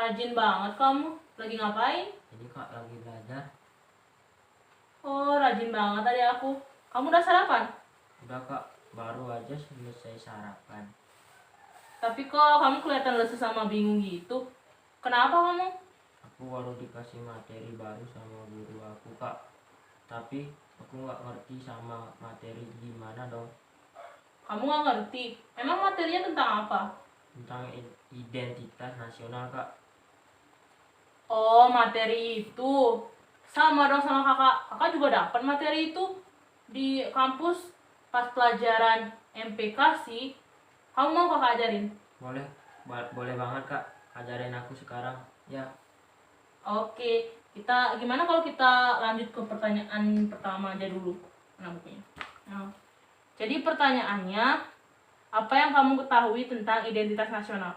Rajin banget kamu. Lagi ngapain? Ini kak lagi belajar. Oh, rajin banget tadi aku. Kamu udah sarapan? Udah kak, baru aja selesai sarapan. Tapi kok kamu kelihatan lesu sama bingung gitu. Kenapa kamu? Aku baru dikasih materi baru sama guru aku kak. Tapi aku nggak ngerti sama materi gimana dong. Kamu nggak ngerti. Emang materinya tentang apa? Tentang identitas nasional kak. Oh, materi itu. Sama dong sama kakak. Kakak juga dapat materi itu di kampus pas pelajaran MPK sih. Kamu mau kakak ajarin? Boleh, boleh banget kak. Ajarin aku sekarang ya. Oke, gimana kalau kita lanjut ke pertanyaan pertama aja dulu. Mana bukunya? Nah, jadi pertanyaannya, apa yang kamu ketahui tentang identitas nasional?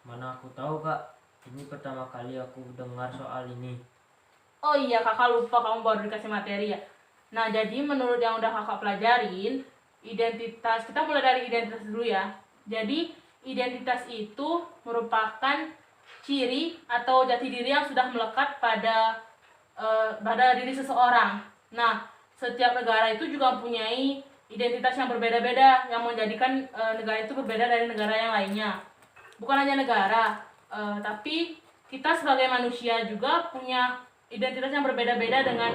Mana aku tahu kak. Ini pertama kali aku dengar soal ini. Oh iya, kakak lupa kamu baru dikasih materi ya. Nah, jadi menurut yang udah kakak pelajarin, kita mulai dari identitas dulu ya. Jadi, identitas itu merupakan ciri atau jati diri yang sudah melekat pada diri seseorang. Nah, setiap negara itu juga mempunyai identitas yang berbeda-beda yang menjadikan negara itu berbeda dari negara yang lainnya. Bukan hanya negara, tapi kita sebagai manusia juga punya identitas yang berbeda-beda dengan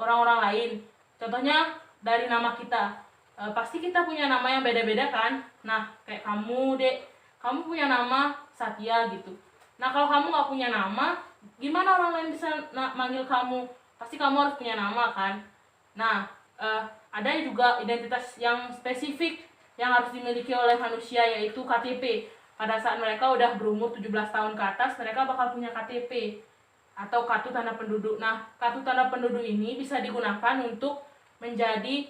orang-orang lain. Contohnya dari nama kita. Pasti kita punya nama yang beda-beda kan. Nah, kayak kamu, Dek, kamu punya nama Satya gitu. Nah, kalau kamu nggak punya nama, gimana orang lain bisa manggil kamu? Pasti kamu harus punya nama kan. Nah, ada juga identitas yang spesifik yang harus dimiliki oleh manusia, yaitu KTP. Pada saat mereka udah berumur 17 tahun ke atas, mereka bakal punya KTP atau kartu tanda penduduk. Nah, kartu tanda penduduk ini bisa digunakan untuk menjadi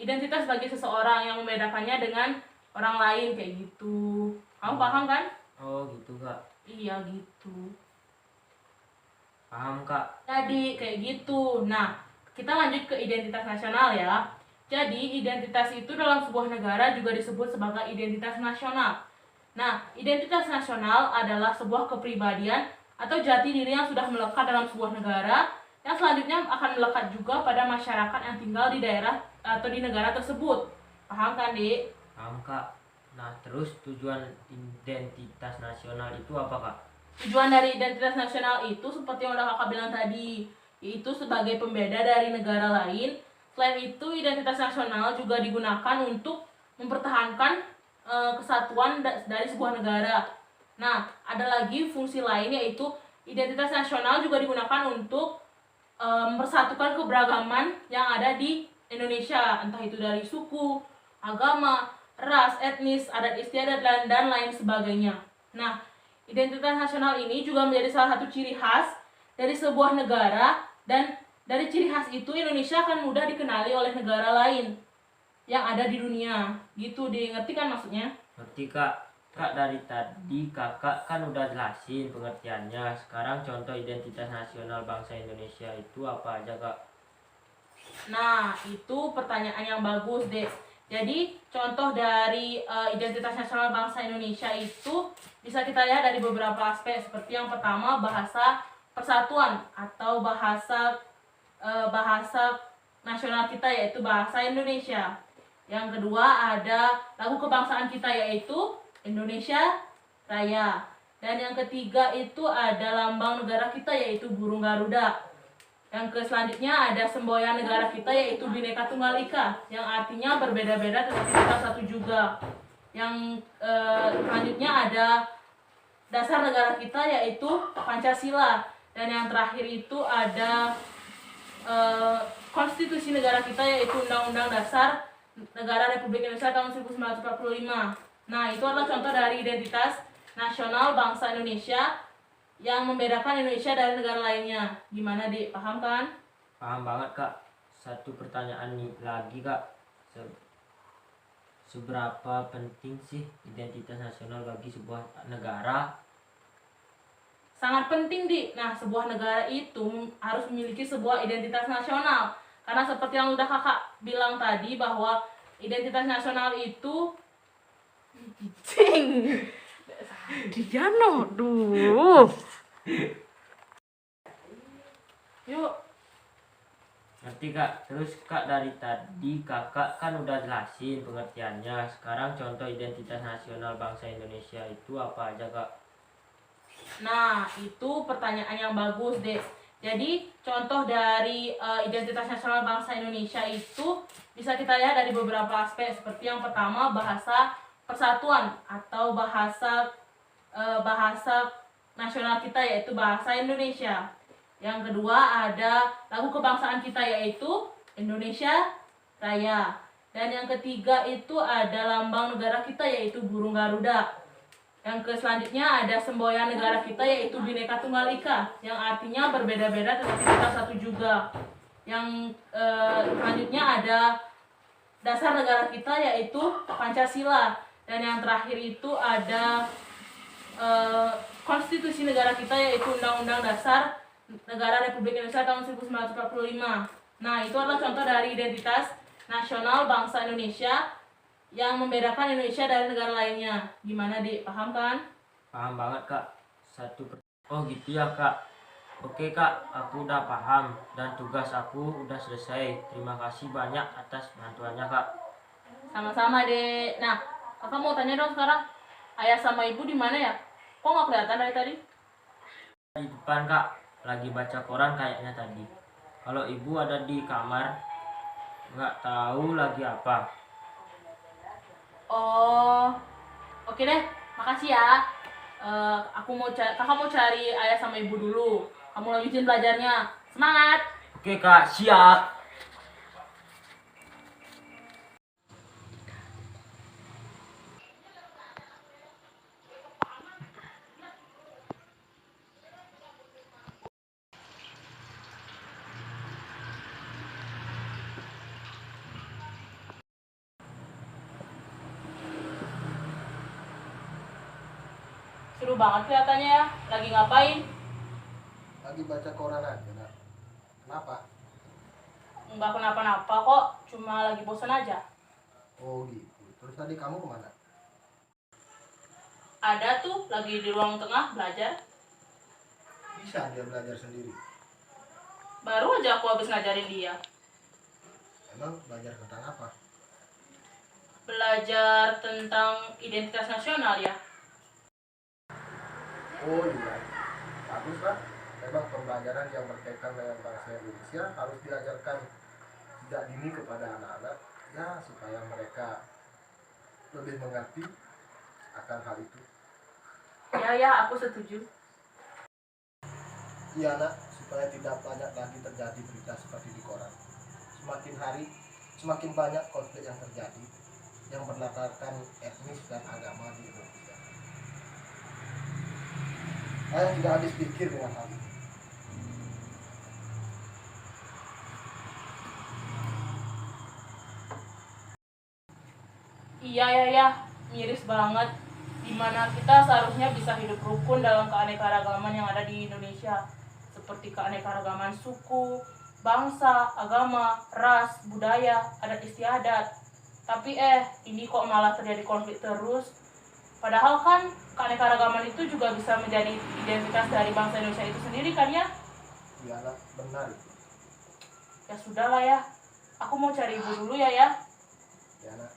identitas bagi seseorang yang membedakannya dengan orang lain kayak gitu. Kamu paham kan? Oh gitu kak. Iya gitu. Paham kak. Jadi kayak gitu. Nah, kita lanjut ke identitas nasional ya. Jadi identitas itu dalam sebuah negara juga disebut sebagai identitas nasional. Nah, identitas nasional adalah sebuah kepribadian atau jati diri yang sudah melekat dalam sebuah negara yang selanjutnya akan melekat juga pada masyarakat yang tinggal di daerah atau di negara tersebut. Paham kan, Dik? Paham kak. Nah terus tujuan identitas nasional itu apa kak? Tujuan dari identitas nasional itu seperti yang udah kakak bilang tadi, yaitu sebagai pembeda dari negara lain. Selain itu, identitas nasional juga digunakan untuk mempertahankan kesatuan dari sebuah negara. Nah, ada lagi fungsi lain, yaitu identitas nasional juga digunakan untuk mempersatukan keberagaman yang ada di Indonesia, entah itu dari suku, agama, ras, etnis, adat istiadat, dan lain sebagainya. Nah, identitas nasional ini juga menjadi salah satu ciri khas dari sebuah negara, dan dari ciri khas itu Indonesia akan mudah dikenali oleh negara lain yang ada di dunia. Gitu, ngerti kan maksudnya? Ngerti kak. Kak dari tadi kakak kan udah jelasin pengertiannya. Sekarang contoh identitas nasional bangsa Indonesia itu apa aja kak? Nah, itu pertanyaan yang bagus, Dek. Jadi, contoh dari identitas nasional bangsa Indonesia itu bisa kita lihat dari beberapa aspek. Seperti yang pertama, bahasa persatuan atau bahasa nasional kita, yaitu bahasa Indonesia. Yang kedua, ada lagu kebangsaan kita, yaitu Indonesia Raya. Dan yang ketiga itu ada lambang negara kita, yaitu burung Garuda. Yang selanjutnya ada semboyan negara kita, yaitu Bhinneka Tunggal Ika, yang artinya berbeda-beda tetapi tetap satu juga. Yang selanjutnya ada dasar negara kita, yaitu Pancasila. Dan yang terakhir itu ada konstitusi negara kita, yaitu Undang-Undang Dasar Negara Republik Indonesia tahun 1945. Nah, itu adalah contoh dari identitas nasional bangsa Indonesia yang membedakan Indonesia dari negara lainnya. Gimana, Dik? Paham kan? Paham banget kak. Satu pertanyaan nih lagi kak. Seberapa penting sih identitas nasional bagi sebuah negara? Sangat penting, Dik. Nah, sebuah negara itu harus memiliki sebuah identitas nasional. Karena seperti yang udah kakak bilang tadi, bahwa identitas nasional itu Dia duh. Yuk. Ngerti kak? Terus kak dari tadi kakak kan udah jelasin pengertiannya. Sekarang contoh identitas nasional bangsa Indonesia itu apa aja kak? Nah, itu pertanyaan yang bagus, Dek. Jadi, contoh dari identitas nasional bangsa Indonesia itu bisa kita lihat dari beberapa aspek. Seperti yang pertama, bahasa persatuan atau bahasa nasional kita, yaitu bahasa Indonesia. Yang kedua, ada lagu kebangsaan kita, yaitu Indonesia Raya. Dan yang ketiga itu ada lambang negara kita, yaitu burung Garuda. Yang selanjutnya ada semboyan negara kita, yaitu Bhinneka Tunggal Ika, yang artinya berbeda-beda tetapi kita satu juga. Yang selanjutnya ada dasar negara kita, yaitu Pancasila. Dan yang terakhir itu ada konstitusi negara kita, yaitu Undang-Undang Dasar Negara Republik Indonesia tahun 1945. Nah, itu adalah contoh dari identitas nasional bangsa Indonesia yang membedakan Indonesia dari negara lainnya. Gimana, Dik? Paham kan? Paham banget kak. Oh gitu ya kak. Oke kak, aku udah paham dan tugas aku udah selesai. Terima kasih banyak atas bantuannya kak. Sama-sama, Dek. Nah, kakak mau tanya dong sekarang. Ayah sama ibu di mana ya? Kok nggak kelihatan dari tadi? Di depan kak, lagi baca koran kayaknya tadi. Kalau ibu ada di kamar, nggak tahu lagi apa. Oh, oke deh. Makasih ya. Kakak mau cari ayah sama ibu dulu. Kamu lanjutin belajarnya. Semangat! Oke kak, siap. Seru banget kelihatannya ya. Lagi ngapain? Lagi baca koran aja, nak. Kenapa? Nggak kenapa-napa kok. Cuma lagi bosan aja. Oh gitu. Terus tadi kamu kemana? Ada tuh lagi di ruang tengah belajar. Bisa dia belajar sendiri. Baru aja aku habis ngajarin dia. Emang belajar tentang apa? Belajar tentang identitas nasional ya. Oh iya. Bagus lah. Memang pembelajaran yang berkaitan dengan bangsa Indonesia harus diajarkan sejak dini kepada anak-anak, ya supaya mereka lebih mengerti akan hal itu. Ya, aku setuju. Iya nak, supaya tidak banyak lagi terjadi berita seperti di koran. Semakin hari, semakin banyak konflik yang terjadi yang berlatarkan etnis dan agama di Indonesia. Saya tidak habis pikir dengan hal ini. Iya, miris banget. Dimana kita seharusnya bisa hidup rukun dalam keanekaragaman yang ada di Indonesia. Seperti keanekaragaman suku, bangsa, agama, ras, budaya, adat istiadat. Tapi ini kok malah terjadi konflik terus. Padahal kan keanekaragaman itu juga bisa menjadi identitas dari bangsa Indonesia itu sendiri kan ya? Iya nak, benar itu. Ya sudahlah ya. Aku mau cari ibu dulu ya. Ya nak.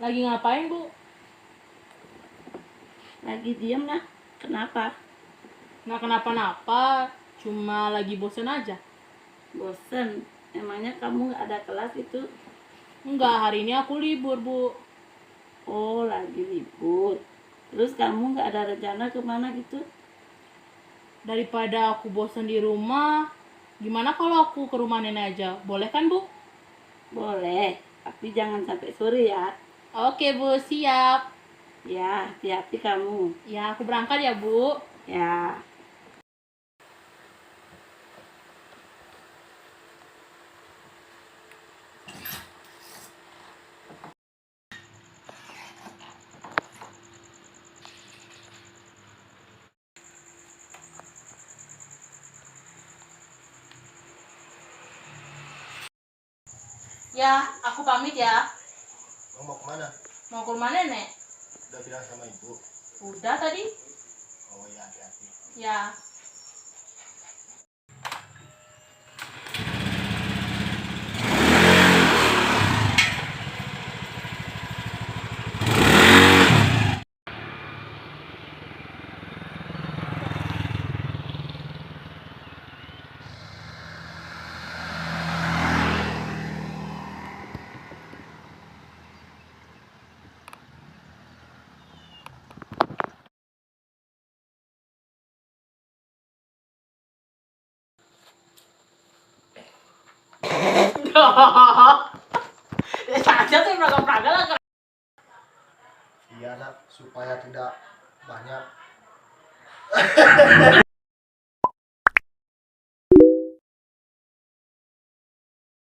Lagi ngapain, Bu? Lagi diem nah. Kenapa? Nggak kenapa-napa, cuma lagi bosen aja. Bosen? Emangnya kamu nggak ada kelas itu? Enggak, hari ini aku libur, Bu. Oh, lagi libur. Terus kamu nggak ada rencana kemana gitu? Daripada aku bosen di rumah, gimana kalau aku ke rumah nenek aja? Boleh kan, Bu? Boleh, tapi jangan sampai sore ya. Oke, Bu, siap. Ya, hati-hati kamu. Ya, aku berangkat ya, Bu. Ya. Ya, aku pamit ya. Kamu mau kemana? Mau ke rumah nenek. Udah bilang sama ibu. Udah tadi. Oh ya, hati-hati. Ya. Saja tuh praga-praga lah. Iya nak, supaya tidak banyak